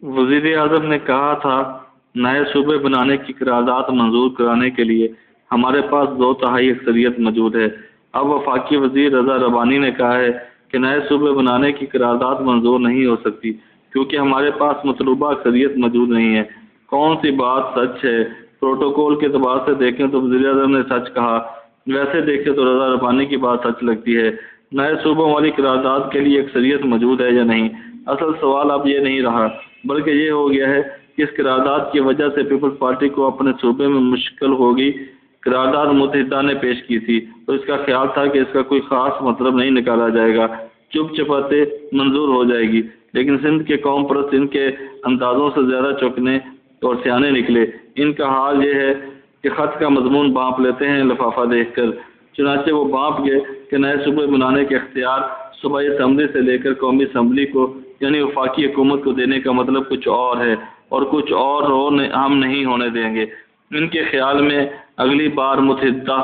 وزیر اعظم نے کہا تھا نئے صوبے بنانے کی قرارداد منظور کرانے کے لیے ہمارے پاس 2/3 اکثریت موجود ہے۔ اب وفاقی وزیر رضا ربانی نے کہا ہے کہ نئے صوبے بنانے کی قرارداد منظور نہیں ہو سکتی کیونکہ ہمارے پاس مطلوبہ اکثریت موجود نہیں ہے۔ کون سی بات سچ ہے؟ پروٹوکول کے اعتبار سے دیکھیں تو وزیر اعظم نے سچ کہا، ویسے دیکھیں تو رضا ربانی کی بات سچ لگتی ہے۔ نئے صوبوں والی قرارداد کے لیے اکثریت موجود ہے یا نہیں؟ اصل سوال اب یہ نہیں رہا بلکہ یہ ہو گیا ہے کہ اس قرارداد کی وجہ سے پیپلز پارٹی کو اپنے صوبے میں مشکل ہوگی۔ قرارداد متحدہ نے پیش کی تھی تو اس کا خیال تھا کہ اس کا کوئی خاص مطلب نہیں نکالا جائے گا، چپ چپاتے منظور ہو جائے گی، لیکن سندھ کے قوم پرست ان کے اندازوں سے زیادہ چوکنے اور سیانے نکلے۔ ان کا حال یہ ہے کہ خط کا مضمون بانپ لیتے ہیں لفافہ دیکھ کر، چنانچہ وہ بانپ گئے کہ نئے صوبے بنانے کے اختیار صوبائی اسمبلی سے لے کر قومی اسمبلی کو یعنی وفاقی حکومت کو دینے کا مطلب کچھ اور ہے اور کچھ اور ہم نہیں ہونے دیں گے۔ ان کے خیال میں اگلی بار متحدہ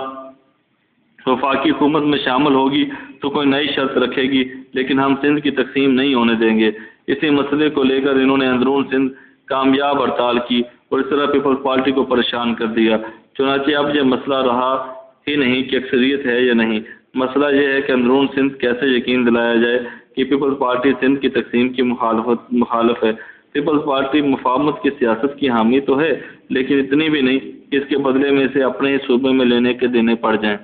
وفاقی حکومت میں شامل ہوگی تو کوئی نئی شرط رکھے گی لیکن ہم سندھ کی تقسیم نہیں ہونے دیں گے۔ اسی مسئلے کو لے کر انہوں نے اندرون سندھ کامیاب ہڑتال کی اور اس طرح پیپلز پارٹی کو پریشان کر دیا۔ چنانچہ اب یہ مسئلہ رہا ہی نہیں کہ اکثریت ہے یا نہیں، مسئلہ یہ ہے کہ اندرون سندھ کیسے یقین دلایا جائے کہ پیپلز پارٹی سندھ کی تقسیم کی مخالف ہے۔ پیپلز پارٹی مفاہمت کی سیاست کی حامی تو ہے لیکن اتنی بھی نہیں کہ اس کے بدلے میں اسے اپنے ہی صوبے میں لینے کے دینے پڑ جائیں۔